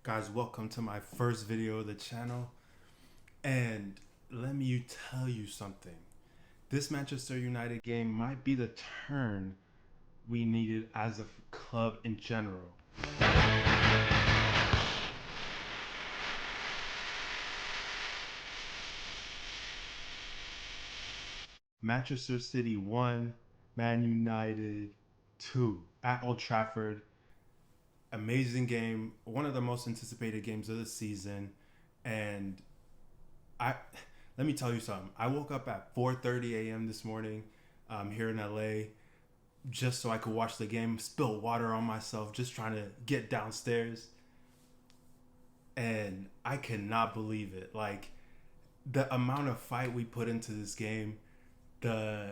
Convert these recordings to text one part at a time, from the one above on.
Guys, welcome to my first video of the channel. And let me tell you something. This Manchester United game might be the turn we needed as a club in general. Manchester City 1, Man United 2 at Old Trafford. Amazing game, one of the most anticipated games of the season. And I let me tell you something. I woke up at 4:30 a.m. this morning here in LA just so I could watch the game, spill water on myself, just trying to get downstairs. And I cannot believe it. Like the amount of fight we put into this game, the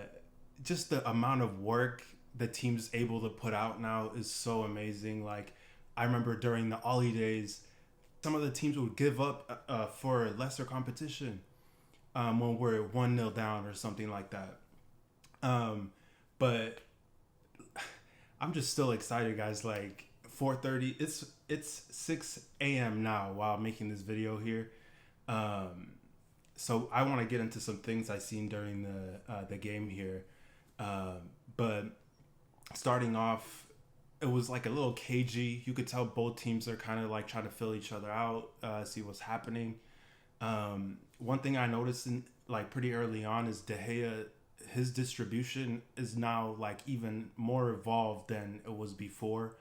just the amount of work the team's able to put out now is so amazing. Like I remember during the Ollie days, some of the teams would give up for lesser competition when we're 1-0 down or something like that. But I'm just still excited, guys. Like 4:30, it's 6 a.m. now while making this video here. Um, so I want to get into some things I seen during the game here. But starting off, it was like a little cagey. You could tell both teams are kind of like trying to fill each other out, see what's happening. One thing I noticed in like pretty early on is De Gea, his distribution is now like even more evolved than it was before.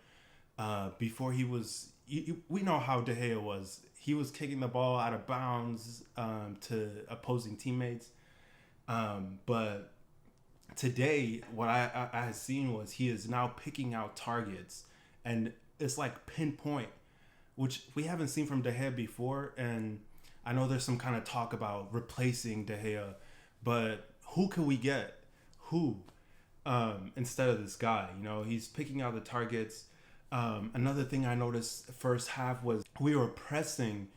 Before he was, we know how De Gea was. He was kicking the ball out of bounds to opposing teammates. But today, what I had seen was he is now picking out targets, and it's like pinpoint, which we haven't seen from De Gea before. And I know there's some kind of talk about replacing De Gea, but who can we get? Who instead of this guy? You know, he's picking out the targets. Another thing I noticed first half was we were pressing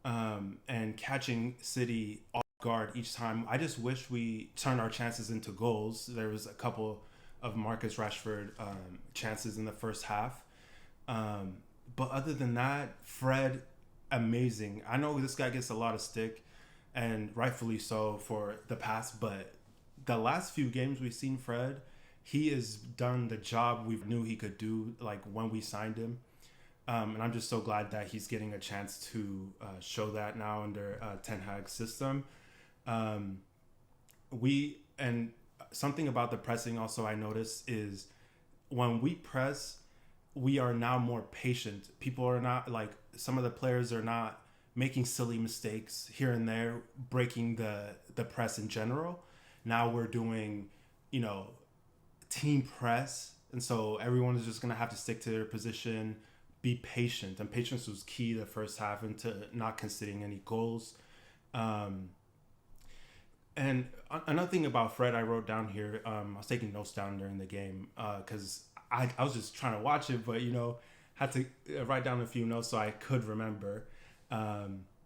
and catching City off guard each time. I just wish we turned our chances into goals. There was a couple of Marcus Rashford chances in the first half. Um, but other than that, Fred, amazing. I know this guy gets a lot of stick, and rightfully so for the past, but the last few games we've seen Fred, he has done the job we knew he could do, like when we signed him. And I'm just so glad that he's getting a chance to show that now under Ten Hag's system. Um, we and something about the pressing also I noticed is when we press, we are now more patient. People are not like some of the players are not making silly mistakes here and there, breaking the press in general. Now we're doing, you know, team press, and so everyone is just gonna have to stick to their position, be patient, and patience was key the first half into not conceding any goals. Um, and another thing about Fred, I wrote down here. I was taking notes down during the game because I was just trying to watch it, but you know, had to write down a few notes so I could remember.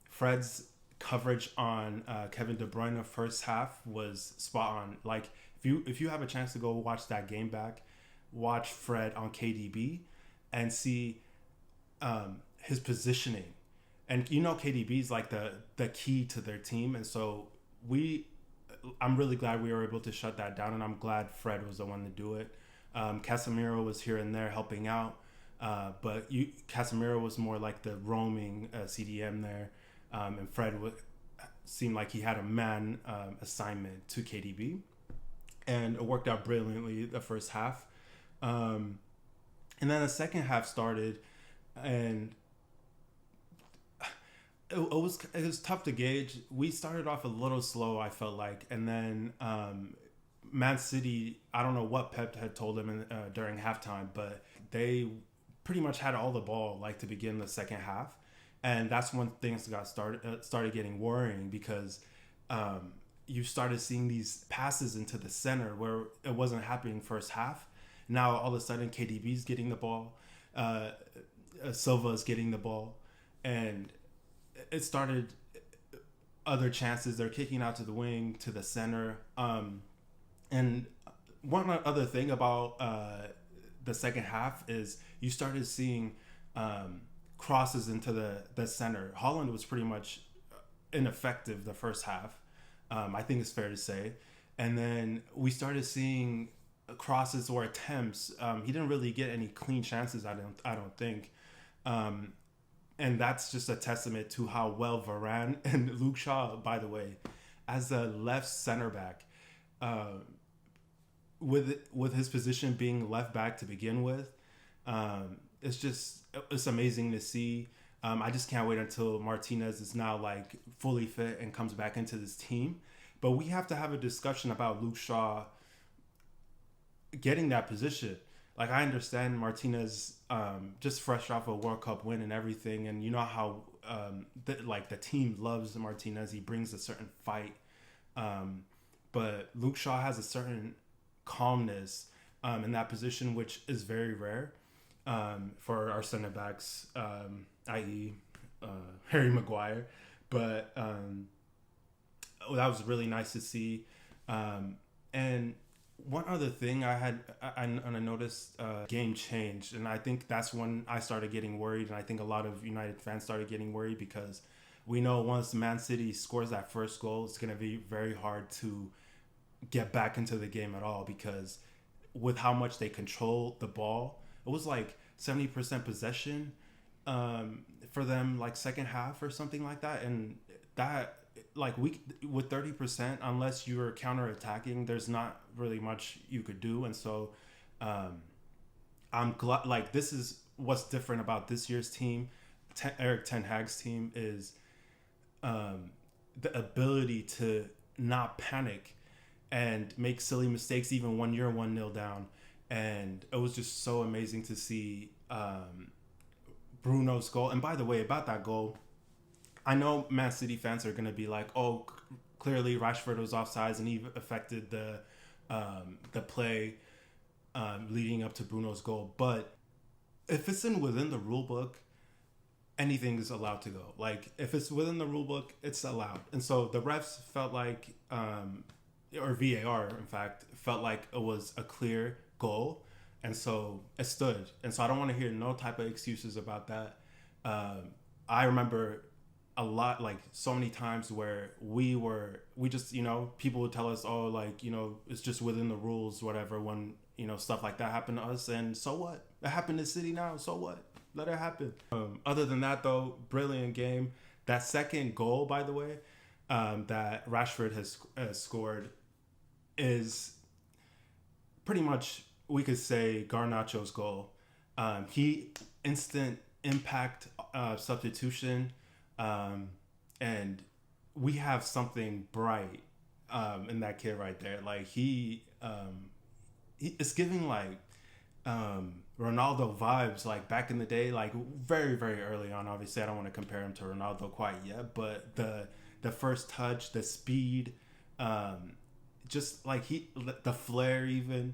Fred's coverage on Kevin De Bruyne first half was spot on. Like if you have a chance to go watch that game back, watch Fred on KDB and see his positioning. And you know KDB is like the key to their team, and so we I'm really glad we were able to shut that down, and I'm glad Fred was the one to do it. Casemiro was here and there helping out, but Casemiro was more like the roaming CDM there, and Fred seemed like he had a man assignment to KDB, and it worked out brilliantly the first half. Um, and then the second half started, and it was tough to gauge. We started off a little slow, I felt like, and then Man City. I don't know what Pep had told them during halftime, but they pretty much had all the ball like to begin the second half, and that's when things got started getting worrying because you started seeing these passes into the center where it wasn't happening first half. Now all of a sudden KDB's getting the ball, uh, Silva's getting the ball, and it started other chances. They're kicking out to the wing, to the center. And one other thing about the second half is you started seeing crosses into the center. Holland was pretty much ineffective the first half. I think it's fair to say. And then we started seeing crosses or attempts. He didn't really get any clean chances. I don't think. Um, and that's just a testament to how well Varane and Luke Shaw, by the way, as a left center back, uh, with his position being left back to begin with, it's amazing to see. I just can't wait until Martinez is now like fully fit and comes back into this team. But we have to have a discussion about Luke Shaw getting that position. Like I understand Martinez, just fresh off a World Cup win and everything, and you know how the team loves Martinez. He brings a certain fight, but Luke Shaw has a certain calmness in that position, which is very rare for our center backs, i.e., Harry Maguire. But that was really nice to see. And one other thing I noticed, game changed, and I think that's when I started getting worried, and I think a lot of United fans started getting worried because we know once Man City scores that first goal, it's going to be very hard to get back into the game at all, because with how much they control the ball, it was like 70% possession for them, like second half or something like that, and that like we with 30%, unless you're counter attacking, there's not really much you could do. And so I'm glad, like, this is what's different about this year's team. Eric Ten Hag's team is the ability to not panic and make silly mistakes even when you're 1-0 down. And it was just so amazing to see Bruno's goal. And by the way, about that goal, I know Man City fans are going to be like, oh, clearly Rashford was offsides and he affected the play leading up to Bruno's goal. But if it's within the rule book, anything is allowed to go. Like, if it's within the rule book, it's allowed. And so the refs felt like, or VAR, in fact, felt like it was a clear goal. And so it stood. And so I don't want to hear no type of excuses about that. I remember a lot, like so many times where we just, people would tell us, oh, like, it's just within the rules, whatever, when, stuff like that happened to us. And so what? It happened to City now. So what? Let it happen. Other than that, though, brilliant game. That second goal, by the way, that Rashford has scored is pretty much, we could say, Garnacho's goal. He instant impact substitution, and we have something bright in that kid right there. Like he it's giving like Ronaldo vibes, like back in the day, like very, very early on. Obviously, I don't want to compare him to Ronaldo quite yet, but the first touch, the speed, just like the flair even,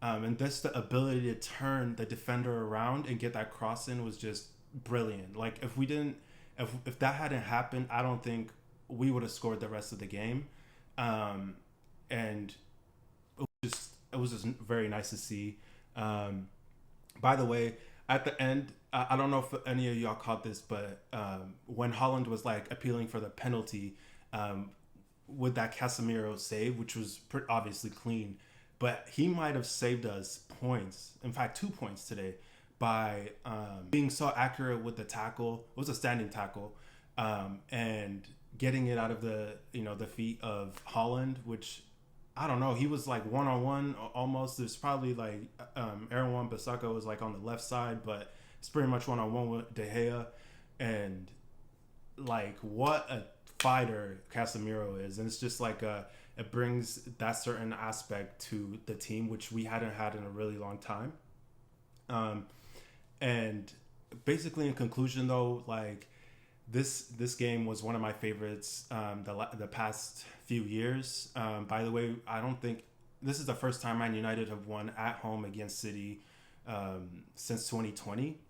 and just the ability to turn the defender around and get that cross in was just brilliant. Like if that hadn't happened, I don't think we would have scored the rest of the game, and it was just very nice to see. By the way, at the end, I don't know if any of y'all caught this, but when Holland was like appealing for the penalty, with that Casemiro save, which was obviously clean, but he might have saved us points. In fact, 2 points today by being so accurate with the tackle. It was a standing tackle, and getting it out of the feet of Holland, which I don't know. He was like one-on-one almost. There's probably like Aaron Wan-Bissaka was like on the left side, but it's pretty much one-on-one with De Gea. And like what a fighter Casemiro is. And it's just like it brings that certain aspect to the team, which we hadn't had in a really long time. And basically in conclusion though, like this game was one of my favorites the past few years. By the way, I don't think this is the first time Man United have won at home against City since 2020,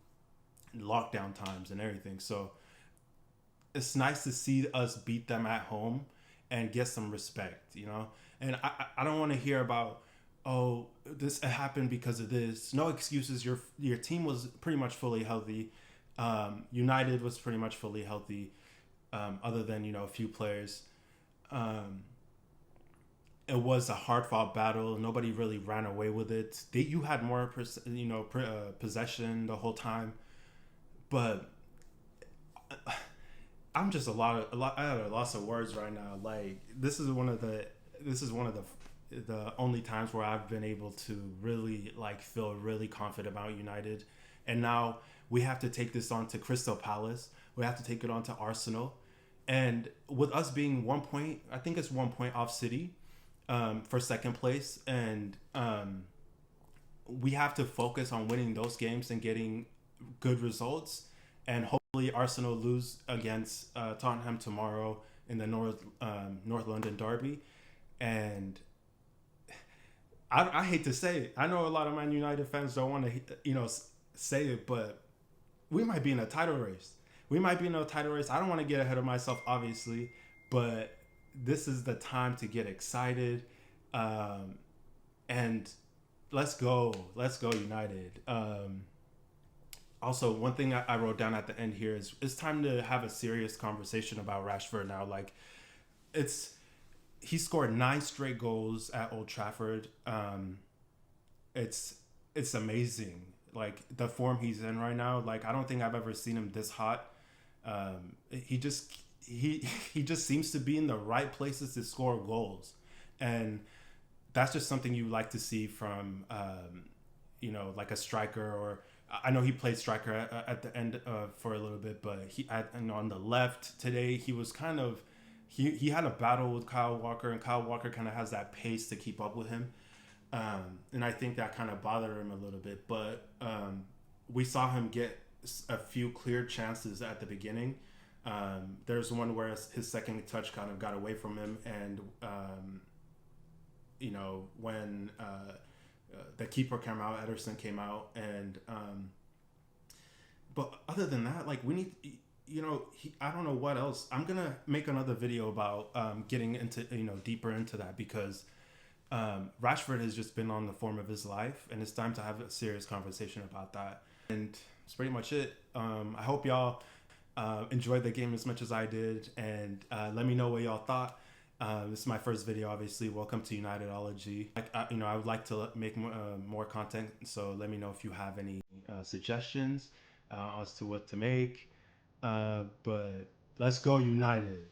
lockdown times and everything. So it's nice to see us beat them at home and get some respect, And I don't want to hear about, oh, this happened because of this. No excuses. Your team was pretty much fully healthy. United was pretty much fully healthy, other than a few players. Um, it was a hard fought battle. Nobody really ran away with it. You had more possession the whole time, but I'm just a lot. I have a loss of words right now. Like this is one of the only times where I've been able to really like feel really confident about United, and now we have to take this on to Crystal Palace. We have to take it on to Arsenal, and with us being 1 point, I think it's 1 point off City, for second place, and we have to focus on winning those games and getting good results, and hopefully Arsenal lose against Tottenham tomorrow in the North London derby. And I hate to say it, I know a lot of Man United fans don't want to say it, but we might be in a title race. We might be in a title race. I don't want to get ahead of myself, obviously, but this is the time to get excited, and let's go United. Also, one thing I wrote down at the end here is it's time to have a serious conversation about Rashford now. Like, it's he scored 9 straight goals at Old Trafford. It's it's amazing. Like the form he's in right now. Like I don't think I've ever seen him this hot. He just he just seems to be in the right places to score goals, and that's just something you like to see from like a striker. Or I know he played striker at the end for a little bit, but on the left today he was kind of he had a battle with Kyle Walker, and Kyle Walker kind of has that pace to keep up with him, and I think that kind of bothered him a little bit. But we saw him get a few clear chances at the beginning. There's one where his second touch kind of got away from him, and when the keeper came out, Ederson came out, and but other than that, like we need, I don't know what else. I'm gonna make another video about getting into deeper into that, because Rashford has just been on the form of his life, and it's time to have a serious conversation about that. And that's pretty much it. I hope y'all enjoyed the game as much as I did, and let me know what y'all thought. This is my first video, obviously. Welcome to Unitedology. I would like to make more content, so let me know if you have any suggestions as to what to make. But let's go United.